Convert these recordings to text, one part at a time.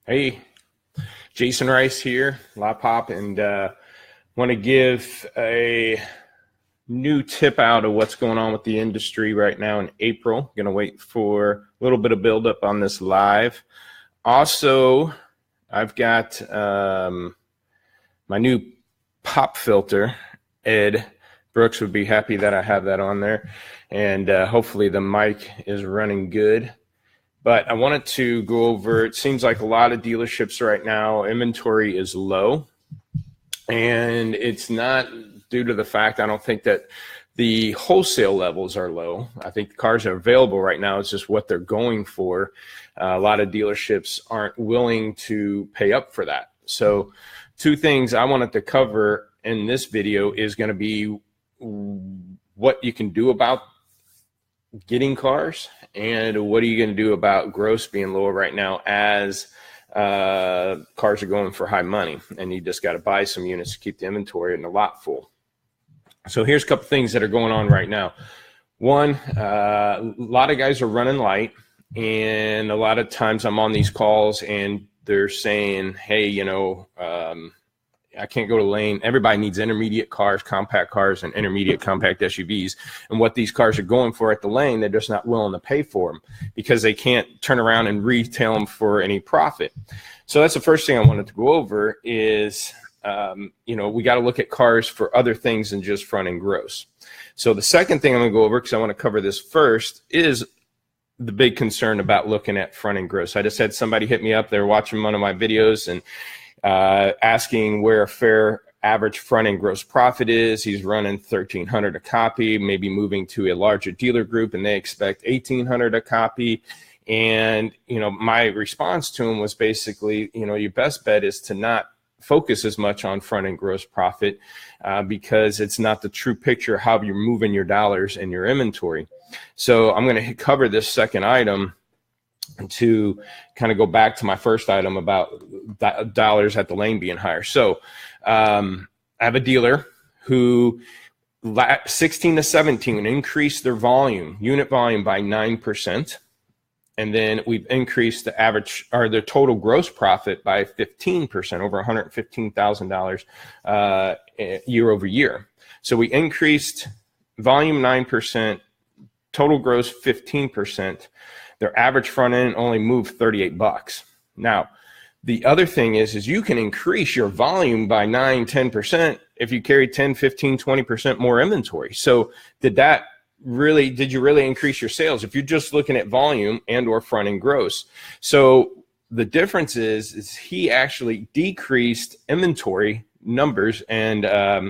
Hey, Jason Rice here, Lotpop, and want to give a new tip out of what's going on with the industry right now in April. Going to wait for a little bit of buildup on this live. Also, I've got my new pop filter. Ed Brooks would be happy that I have that on there, and hopefully the mic is running good. But I wanted to go over, it seems like a lot of dealerships right now, inventory is low. And it's not due to the fact, I don't think that the wholesale levels are low. I think the cars are available right now. It's just what they're going for. A lot of dealerships aren't willing to pay up for that. So two things I wanted to cover in this video is going to be what you can do about getting cars, and what are you going to do about gross being lower right now as cars are going for high money, and you just got to buy some units to keep the inventory and the lot full. So here's a couple things that are going on right now. One, a lot of guys are running light, and a lot of times I'm on these calls and they're saying, hey, I can't go to lane. Everybody needs intermediate cars, compact cars, and intermediate compact SUVs. And what these cars are going for at the lane, they're just not willing to pay for them because they can't turn around and retail them for any profit. So that's the first thing I wanted to go over is, we got to look at cars for other things than just front and gross. So the second thing I'm going to go over, because I want to cover this first, is the big concern about looking at front and gross. I just had somebody hit me up. They were watching one of my videos and asking where a fair average front end gross profit is. He's running $1,300 a copy, maybe moving to a larger dealer group, and they expect $1,800 a copy. And my response to him was basically, your best bet is to not focus as much on front end gross profit because it's not the true picture of how you're moving your dollars and your inventory. So I'm going to cover this second item to kind of go back to my first item about dollars at the lane being higher. So I have a dealer who 16 to 17 increased their unit volume by 9. And then we've increased the average or the total gross profit by 15%, over $115,000 year over year. So we increased volume 9%, total gross 15%. Their average front end only moved $38. Now, the other thing is you can increase your volume by 9-10% if you carry 10, 15, 20% more inventory. So did you really increase your sales if you're just looking at volume and or front end gross? So the difference is he actually decreased inventory numbers and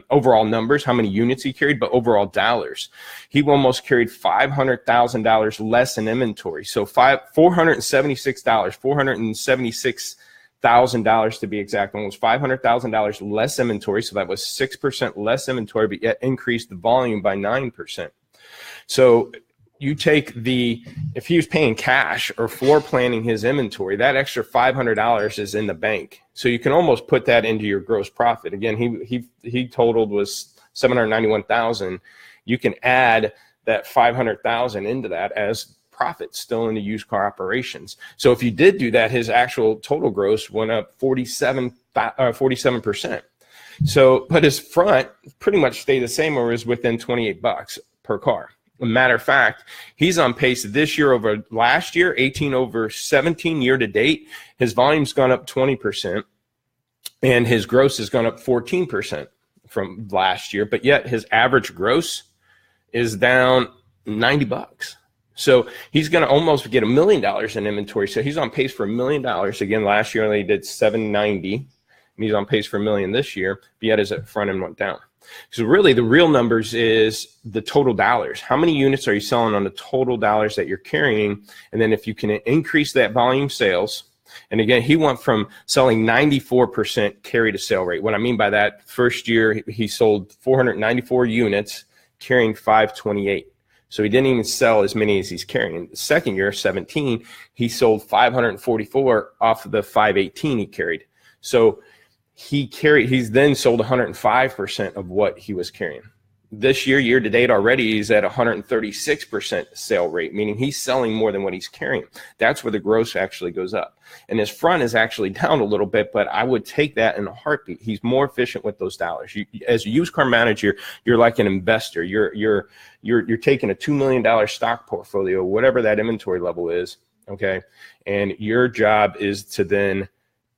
overall numbers, how many units he carried, but overall dollars. He almost carried $500,000 less in inventory. So $476,000 to be exact, almost $500,000 less inventory. So that was 6% less inventory, but yet increased the volume by 9%. So you take if he was paying cash or floor planning his inventory, that extra $500 is in the bank. So you can almost put that into your gross profit. Again, he totaled was $791,000. You can add that $500,000 into that as profit still in the used car operations. So if you did do that, his actual total gross went up 47%. So, but his front pretty much stayed the same or was within $28 per car. A matter of fact, he's on pace this year over last year, 18 over 17 year to date. His volume's gone up 20% and his gross has gone up 14% from last year, but yet his average gross is down $90. So he's going to almost get $1 million in inventory. So he's on pace for $1 million. Again, last year only did 790, and he's on pace for $1 million this year, but yet his front end went down. So really the real numbers is the total dollars. How many units are you selling on the total dollars that you're carrying? And then if you can increase that volume sales, and again, he went from selling 94% carry to sale rate. What I mean by that, first year he sold 494 units carrying 528. So he didn't even sell as many as he's carrying. The second year, 17, he sold 544 off of the 518 he carried. So he's then sold 105% of what he was carrying. this year to date already, he's at 136% sale rate, meaning he's selling more than what he's carrying. That's where the gross actually goes up. And his front is actually down a little bit, but I would take that in a heartbeat. He's more efficient with those dollars. As a used car manager, you're like an investor. You're taking a $2 million stock portfolio, whatever that inventory level is, okay? And your job is to then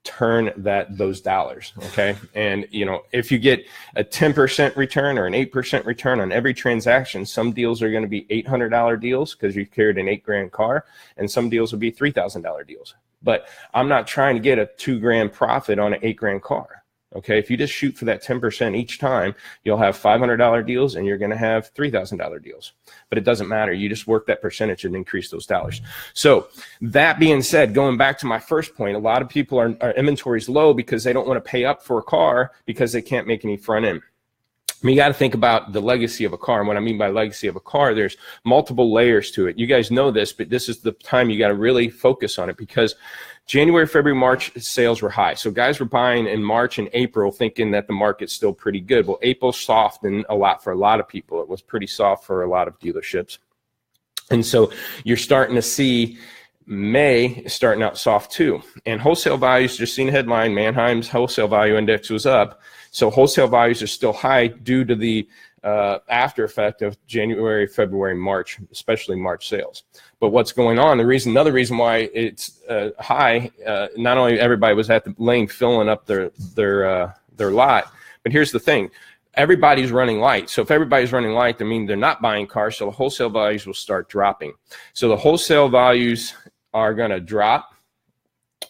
turn those dollars, okay? And if you get a 10% return or an 8% return on every transaction, some deals are going to be $800 deals because you carried an $8,000 car, and some deals will be $3,000 deals. But I'm not trying to get a $2,000 profit on an $8,000 car. Okay, if you just shoot for that 10% each time, you'll have $500 deals and you're going to have $3,000 deals. But it doesn't matter. You just work that percentage and increase those dollars. So that being said, going back to my first point, a lot of people are inventory is low because they don't want to pay up for a car because they can't make any front end. I mean, you got to think about the legacy of a car. And what I mean by legacy of a car, there's multiple layers to it. You guys know this, but this is the time you got to really focus on it, because January, February, March sales were high. So guys were buying in March and April thinking that the market's still pretty good. Well, April softened a lot for a lot of people. It was pretty soft for a lot of dealerships. And so you're starting to see May starting out soft too. And wholesale values, just seen a headline, Manheim's wholesale value index was up. So wholesale values are still high due to the after effect of January, February, March, especially March sales. But what's going on, another reason why it's high, not only everybody was at the lane filling up their lot, but here's the thing. Everybody's running light. So if everybody's running light, that means they're not buying cars, so the wholesale values will start dropping. So the wholesale values are going to drop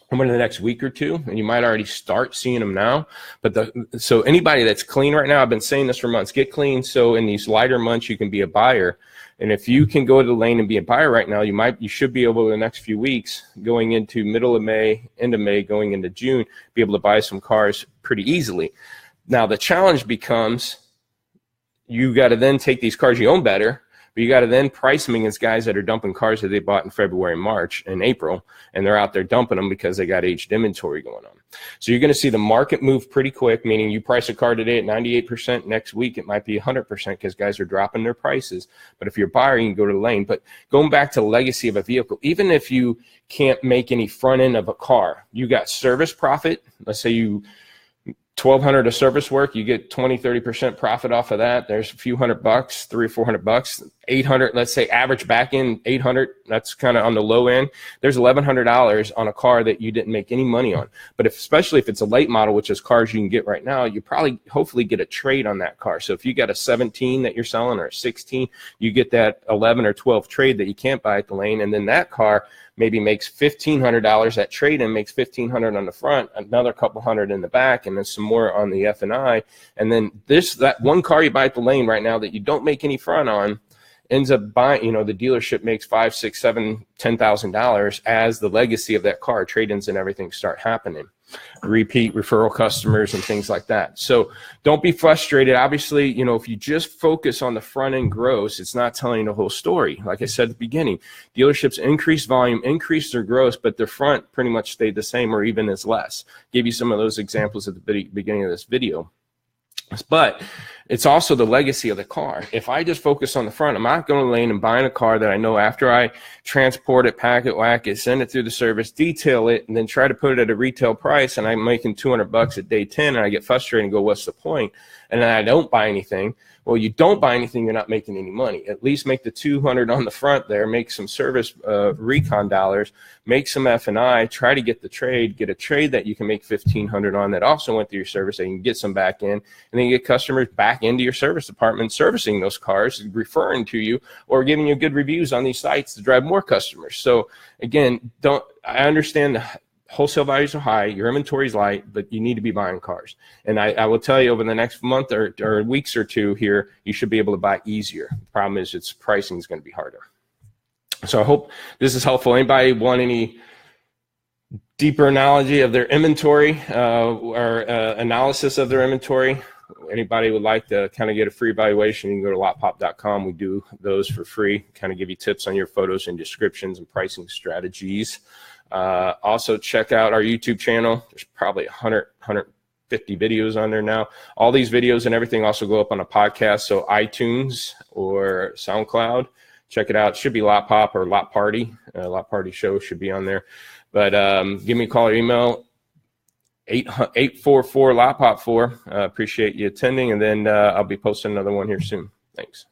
over the next week or two, and you might already start seeing them now. But so anybody that's clean right now, I've been saying this for months, get clean so in these lighter months you can be a buyer. And if you can go to the lane and be a buyer right now, you should be able, in the next few weeks, going into middle of May, end of May, going into June, be able to buy some cars pretty easily. Now the challenge becomes, you got to then take these cars you own better, but you got to then price them against guys that are dumping cars that they bought in February, March, and April, and they're out there dumping them because they got aged inventory going on. So you're going to see the market move pretty quick, meaning you price a car today at 98%, next week it might be 100% because guys are dropping their prices. But if you're a buyer, you can go to the lane. But going back to the legacy of a vehicle, even if you can't make any front end of a car, you got service profit. Let's say you $1,200 of service work, you get 20-30% profit off of that. There's a few $100, $300 or $400, $800. Let's say average back end $800. That's kind of on the low end. There's $1,100 on a car that you didn't make any money on. But especially if it's a late model, which is cars you can get right now, you probably hopefully get a trade on that car. So if you got a 17 that you're selling or a 16, you get that 11 or 12 trade that you can't buy at the lane, and then that car maybe makes $1,500. That trade-in makes $1,500 on the front, another couple hundred in the back, and then some more on the F&I. And then that one car you buy at the lane right now that you don't make any front on ends up buying, the dealership makes $5,000, $6,000, $7,000, $10,000 as the legacy of that car. Trade-ins and everything start happening. Repeat referral customers and things like that. So don't be frustrated. Obviously, if you just focus on the front end gross, it's not telling you the whole story. Like I said at the beginning, dealerships increase volume, increase their gross, but their front pretty much stayed the same or even is less. Give you some of those examples at the beginning of this video. But it's also the legacy of the car. If I just focus on the front, I'm not going to the lane and buying a car that I know after I transport it, pack it, whack it, send it through the service, detail it, and then try to put it at a retail price, and I'm making $200 at day 10, and I get frustrated and go, what's the point? And then I don't buy anything. Well, you don't buy anything, you're not making any money. At least make the $200 on the front there, make some service recon dollars, make some F&I, try to get the trade, get a trade that you can make $1,500 on that also went through your service, that you can get some back in, and then you get customers back into your service department servicing those cars, referring to you, or giving you good reviews on these sites to drive more customers. So again, I understand wholesale values are high, your inventory is light, but you need to be buying cars. And I will tell you, over the next month or weeks or two here, you should be able to buy easier. The problem is its pricing is going to be harder. So I hope this is helpful. Anybody want any deeper analogy of their inventory or analysis of their inventory? Anybody would like to kind of get a free evaluation, you can go to lotpop.com. We do those for free, kind of give you tips on your photos and descriptions and pricing strategies. Also check out our YouTube channel. There's probably 100 50 videos on there now. All these videos and everything also go up on a podcast, so iTunes or SoundCloud. Check it out. It should be Lotpop or Lot Party. Lot Party Show should be on there. But give me a call or email, 844-LOTPOP4. Appreciate you attending, and then I'll be posting another one here soon. Thanks.